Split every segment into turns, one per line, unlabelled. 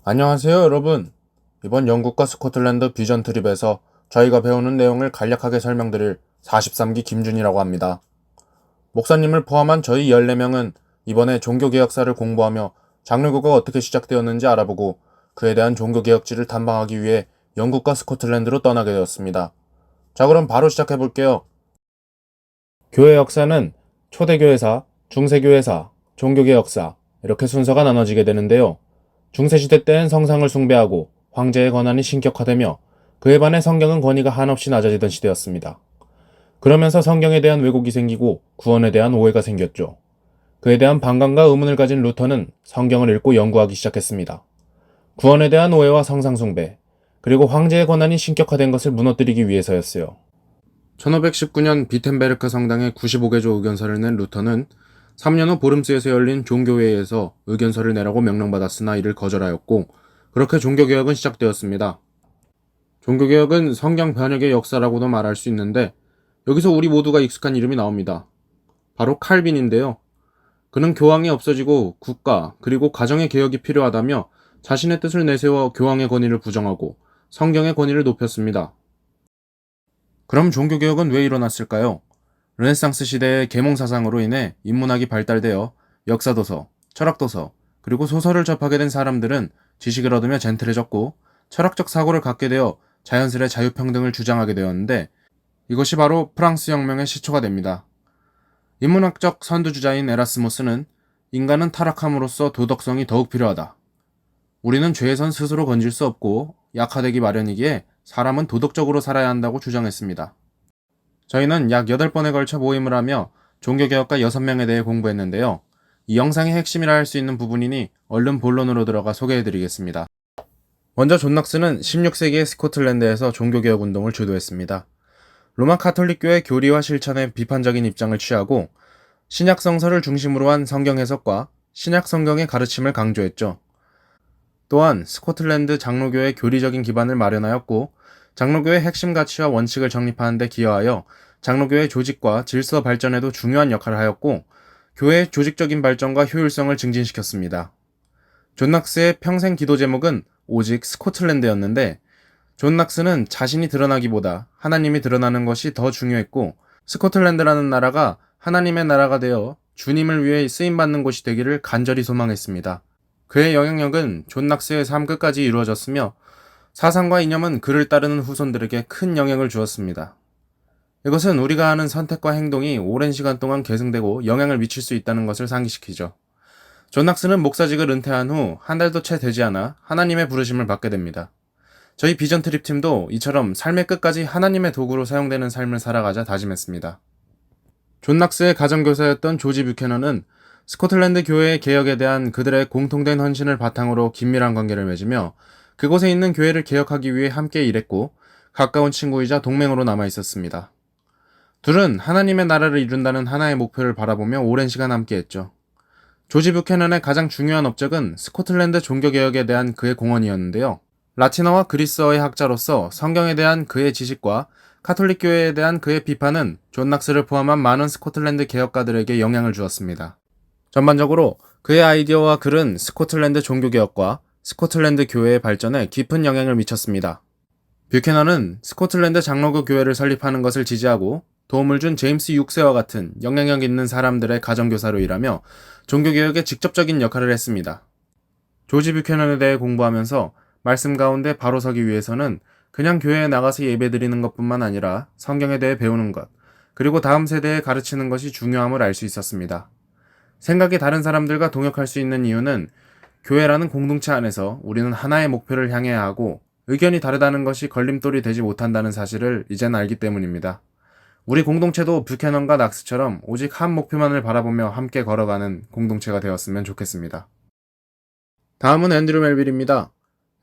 안녕하세요, 여러분. 이번 영국과 스코틀랜드 비전 트립에서 저희가 배우는 내용을 간략하게 설명드릴 43기 김준이라고 합니다. 목사님을 포함한 저희 14명은 이번에 종교개혁사를 공부하며 장로교가 어떻게 시작되었는지 알아보고 그에 대한 종교개혁지를 탐방하기 위해 영국과 스코틀랜드로 떠나게 되었습니다. 자, 그럼 바로 시작해볼게요. 교회 역사는 초대교회사, 중세교회사, 종교개혁사 이렇게 순서가 나눠지게 되는데요. 중세시대 때엔 성상을 숭배하고 황제의 권한이 신격화되며 그에 반해 성경은 권위가 한없이 낮아지던 시대였습니다. 그러면서 성경에 대한 왜곡이 생기고 구원에 대한 오해가 생겼죠. 그에 대한 반감과 의문을 가진 루터는 성경을 읽고 연구하기 시작했습니다. 구원에 대한 오해와 성상 숭배, 그리고 황제의 권한이 신격화된 것을 무너뜨리기 위해서였어요. 1519년 비텐베르크 성당에 95개조 의견서를 낸 루터는 3년 후 보름스에서 열린 종교회의에서 의견서를 내라고 명령받았으나 이를 거절하였고 그렇게 종교개혁은 시작되었습니다. 종교개혁은 성경 번역의 역사라고도 말할 수 있는데 여기서 우리 모두가 익숙한 이름이 나옵니다. 바로 칼빈인데요. 그는 교황이 없어지고 국가 그리고 가정의 개혁이 필요하다며 자신의 뜻을 내세워 교황의 권위를 부정하고 성경의 권위를 높였습니다. 그럼 종교개혁은 왜 일어났을까요? 르네상스 시대의 계몽사상으로 인해 인문학이 발달되어 역사도서, 철학도서, 그리고 소설을 접하게 된 사람들은 지식을 얻으며 젠틀해졌고 철학적 사고를 갖게 되어 자연스레 자유평등을 주장하게 되었는데 이것이 바로 프랑스 혁명의 시초가 됩니다. 인문학적 선두주자인 에라스무스는 인간은 타락함으로써 도덕성이 더욱 필요하다. 우리는 죄에선 스스로 건질 수 없고 약화되기 마련이기에 사람은 도덕적으로 살아야 한다고 주장했습니다. 저희는 약 8번에 걸쳐 모임을 하며 종교개혁가 6명에 대해 공부했는데요. 이 영상의 핵심이라 할 수 있는 부분이니 얼른 본론으로 들어가 소개해드리겠습니다. 먼저 존 낙스는 16세기의 스코틀랜드에서 종교개혁 운동을 주도했습니다. 로마 카톨릭교의 교리와 실천에 비판적인 입장을 취하고 신약 성서를 중심으로 한 성경 해석과 신약 성경의 가르침을 강조했죠. 또한 스코틀랜드 장로교의 교리적인 기반을 마련하였고 장로교의 핵심 가치와 원칙을 정립하는 데 기여하여 장로교의 조직과 질서 발전에도 중요한 역할을 하였고 교회의 조직적인 발전과 효율성을 증진시켰습니다. 존 낙스의 평생 기도 제목은 오직 스코틀랜드였는데 존 낙스는 자신이 드러나기보다 하나님이 드러나는 것이 더 중요했고 스코틀랜드라는 나라가 하나님의 나라가 되어 주님을 위해 쓰임받는 곳이 되기를 간절히 소망했습니다. 그의 영향력은 존 낙스의 삶 끝까지 이루어졌으며 사상과 이념은 그를 따르는 후손들에게 큰 영향을 주었습니다. 이것은 우리가 하는 선택과 행동이 오랜 시간 동안 계승되고 영향을 미칠 수 있다는 것을 상기시키죠. 존 낙스는 목사직을 은퇴한 후 한 달도 채 되지 않아 하나님의 부르심을 받게 됩니다. 저희 비전 트립 팀도 이처럼 삶의 끝까지 하나님의 도구로 사용되는 삶을 살아가자 다짐했습니다. 존 낙스의 가정교사였던 조지 뷰캐넌은 스코틀랜드 교회의 개혁에 대한 그들의 공통된 헌신을 바탕으로 긴밀한 관계를 맺으며 그곳에 있는 교회를 개혁하기 위해 함께 일했고 가까운 친구이자 동맹으로 남아 있었습니다. 둘은 하나님의 나라를 이룬다는 하나의 목표를 바라보며 오랜 시간 함께했죠. 조지 뷰캐넌의 가장 중요한 업적은 스코틀랜드 종교개혁에 대한 그의 공헌이었는데요. 라틴어와 그리스어의 학자로서 성경에 대한 그의 지식과 카톨릭 교회에 대한 그의 비판은 존 낙스를 포함한 많은 스코틀랜드 개혁가들에게 영향을 주었습니다. 전반적으로 그의 아이디어와 글은 스코틀랜드 종교개혁과 스코틀랜드 교회의 발전에 깊은 영향을 미쳤습니다. 뷰캐넌은 스코틀랜드 장로교 교회를 설립하는 것을 지지하고 도움을 준 제임스 6세와 같은 영향력 있는 사람들의 가정교사로 일하며 종교개혁에 직접적인 역할을 했습니다. 조지 뷰캐넌에 대해 공부하면서 말씀 가운데 바로 서기 위해서는 그냥 교회에 나가서 예배드리는 것뿐만 아니라 성경에 대해 배우는 것, 그리고 다음 세대에 가르치는 것이 중요함을 알 수 있었습니다. 생각이 다른 사람들과 동역할 수 있는 이유는 교회라는 공동체 안에서 우리는 하나의 목표를 향해야 하고 의견이 다르다는 것이 걸림돌이 되지 못한다는 사실을 이젠 알기 때문입니다. 우리 공동체도 뷰캐넌과 낙스처럼 오직 한 목표만을 바라보며 함께 걸어가는 공동체가 되었으면 좋겠습니다. 다음은 앤드류 멜빌입니다.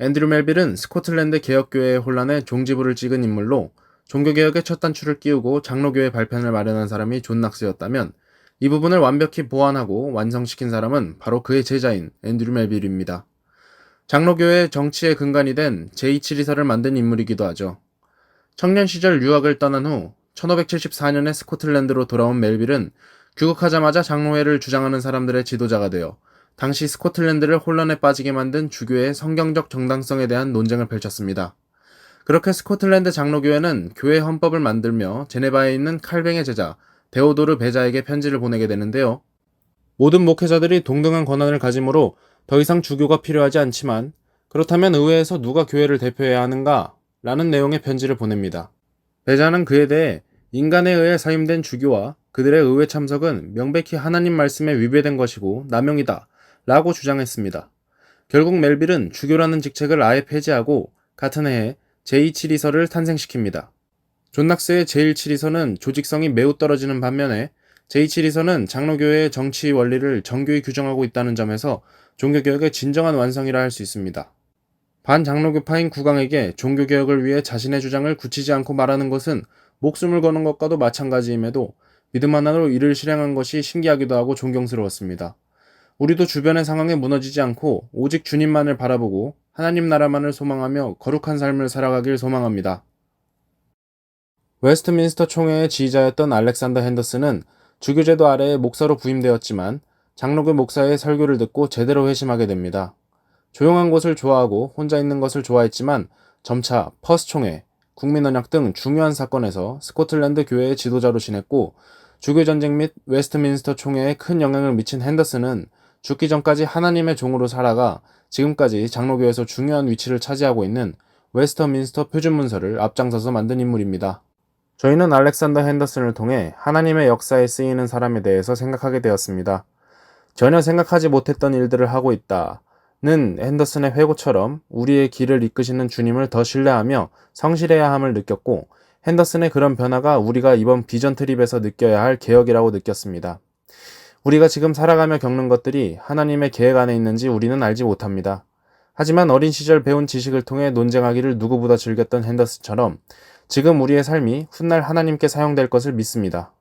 앤드류 멜빌은 스코틀랜드 개혁교회의 혼란에 종지부를 찍은 인물로 종교개혁의 첫 단추를 끼우고 장로교회 발편을 마련한 사람이 존 낙스였다면 이 부분을 완벽히 보완하고 완성시킨 사람은 바로 그의 제자인 앤드류 멜빌입니다. 장로교회의 정치의 근간이 된 제2치리서를 만든 인물이기도 하죠. 청년 시절 유학을 떠난 후 1574년에 스코틀랜드로 돌아온 멜빌은 귀국하자마자 장로회를 주장하는 사람들의 지도자가 되어 당시 스코틀랜드를 혼란에 빠지게 만든 주교의 성경적 정당성에 대한 논쟁을 펼쳤습니다. 그렇게 스코틀랜드 장로교회는 교회 헌법을 만들며 제네바에 있는 칼뱅의 제자 데오도르 베자에게 편지를 보내게 되는데요. 모든 목회자들이 동등한 권한을 가지므로 더 이상 주교가 필요하지 않지만 그렇다면 의회에서 누가 교회를 대표해야 하는가? 라는 내용의 편지를 보냅니다. 베자는 그에 대해 인간에 의해 사임된 주교와 그들의 의회 참석은 명백히 하나님 말씀에 위배된 것이고 남용이다 라고 주장했습니다. 결국 멜빌은 주교라는 직책을 아예 폐지하고 같은 해에 제2치리서를 탄생시킵니다. 존 낙스의 제1치리서는 조직성이 매우 떨어지는 반면에 제2치리서는 장로교회의 정치 원리를 정교히 규정하고 있다는 점에서 종교개혁의 진정한 완성이라 할 수 있습니다. 반장로교파인 국왕에게 종교개혁을 위해 자신의 주장을 굳히지 않고 말하는 것은 목숨을 거는 것과도 마찬가지임에도 믿음 하나로 이를 실행한 것이 신기하기도 하고 존경스러웠습니다. 우리도 주변의 상황에 무너지지 않고 오직 주님만을 바라보고 하나님 나라만을 소망하며 거룩한 삶을 살아가길 소망합니다. 웨스트민스터 총회의 지휘자였던 알렉산더 핸더슨은 주교제도 아래에 목사로 부임되었지만 장로교 목사의 설교를 듣고 제대로 회심하게 됩니다. 조용한 곳을 좋아하고 혼자 있는 것을 좋아했지만 점차 퍼스 총회, 국민언약 등 중요한 사건에서 스코틀랜드 교회의 지도자로 지냈고 주교전쟁 및 웨스트민스터 총회에 큰 영향을 미친 핸더슨은 죽기 전까지 하나님의 종으로 살아가 지금까지 장로교에서 중요한 위치를 차지하고 있는 웨스터민스터 표준문서를 앞장서서 만든 인물입니다. 저희는 알렉산더 핸더슨을 통해 하나님의 역사에 쓰이는 사람에 대해서 생각하게 되었습니다. 전혀 생각하지 못했던 일들을 하고 있다는 핸더슨의 회고처럼 우리의 길을 이끄시는 주님을 더 신뢰하며 성실해야 함을 느꼈고 핸더슨의 그런 변화가 우리가 이번 비전 트립에서 느껴야 할 개혁이라고 느꼈습니다. 우리가 지금 살아가며 겪는 것들이 하나님의 계획 안에 있는지 우리는 알지 못합니다. 하지만 어린 시절 배운 지식을 통해 논쟁하기를 누구보다 즐겼던 핸더슨처럼 지금 우리의 삶이 훗날 하나님께 사용될 것을 믿습니다.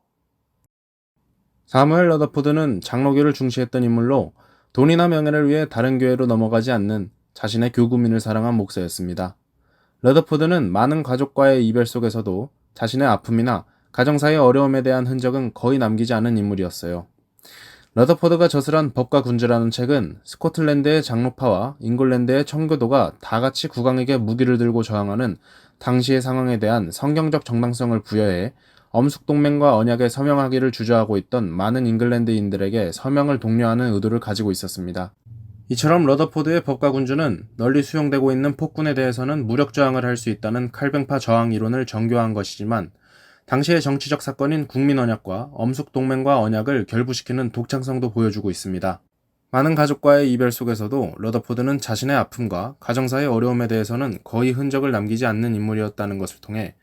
사무엘 러더포드는 장로교를 중시했던 인물로 돈이나 명예를 위해 다른 교회로 넘어가지 않는 자신의 교구민을 사랑한 목사였습니다. 러더포드는 많은 가족과의 이별 속에서도 자신의 아픔이나 가정사의 어려움에 대한 흔적은 거의 남기지 않은 인물이었어요. 러더포드가 저술한 법과 군주라는 책은 스코틀랜드의 장로파와 잉글랜드의 청교도가 다같이 국왕에게 무기를 들고 저항하는 당시의 상황에 대한 성경적 정당성을 부여해 엄숙동맹과 언약에 서명하기를 주저하고 있던 많은 잉글랜드인들에게 서명을 독려하는 의도를 가지고 있었습니다. 이처럼 러더포드의 법과 군주는 널리 수용되고 있는 폭군에 대해서는 무력 저항을 할 수 있다는 칼뱅파 저항 이론을 정교화한 것이지만 당시의 정치적 사건인 국민언약과 엄숙동맹과 언약을 결부시키는 독창성도 보여주고 있습니다. 많은 가족과의 이별 속에서도 러더포드는 자신의 아픔과 가정사의 어려움에 대해서는 거의 흔적을 남기지 않는 인물이었다는 것을 통해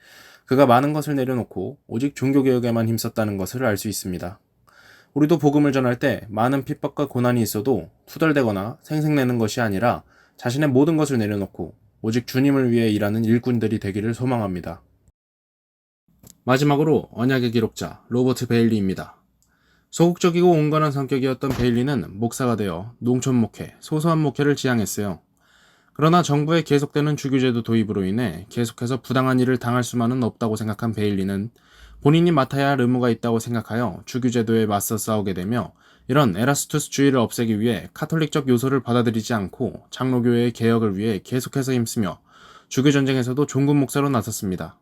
그가 많은 것을 내려놓고 오직 종교개혁에만 힘썼다는 것을 알 수 있습니다. 우리도 복음을 전할 때 많은 핍박과 고난이 있어도 투덜대거나 생색내는 것이 아니라 자신의 모든 것을 내려놓고 오직 주님을 위해 일하는 일꾼들이 되기를 소망합니다. 마지막으로 언약의 기록자 로버트 베일리입니다. 소극적이고 온건한 성격이었던 베일리는 목사가 되어 농촌 목회, 소소한 목회를 지향했어요. 그러나 정부의 계속되는 주교제도 도입으로 인해 계속해서 부당한 일을 당할 수만은 없다고 생각한 베일리는 본인이 맡아야 할 의무가 있다고 생각하여 주교제도에 맞서 싸우게 되며 이런 에라스투스주의를 없애기 위해 카톨릭적 요소를 받아들이지 않고 장로교회의 개혁을 위해 계속해서 힘쓰며 주교전쟁에서도 종군 목사로 나섰습니다.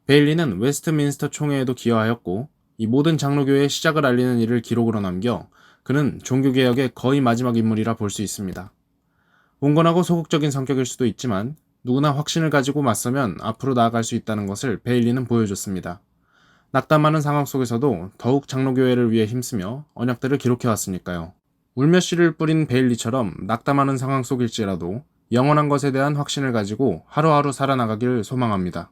베일리는 웨스트민스터 총회에도 기여하였고 이 모든 장로교회의 시작을 알리는 일을 기록으로 남겨 그는 종교개혁의 거의 마지막 인물이라 볼 수 있습니다. 온건하고 소극적인 성격일 수도 있지만 누구나 확신을 가지고 맞서면 앞으로 나아갈 수 있다는 것을 베일리는 보여줬습니다. 낙담하는 상황 속에서도 더욱 장로교회를 위해 힘쓰며 언약들을 기록해왔으니까요. 울며 씨를 뿌린 베일리처럼 낙담하는 상황 속일지라도 영원한 것에 대한 확신을 가지고 하루하루 살아나가길 소망합니다.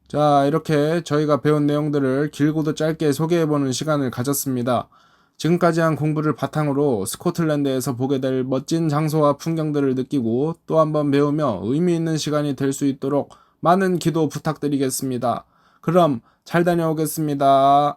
자, 이렇게 저희가 배운 내용들을 길고도 짧게 소개해보는 시간을 가졌습니다. 지금까지 한 공부를 바탕으로 스코틀랜드에서 보게 될 멋진 장소와 풍경들을 느끼고 또 한번 배우며 의미 있는 시간이 될 수 있도록 많은 기도 부탁드리겠습니다. 그럼 잘 다녀오겠습니다.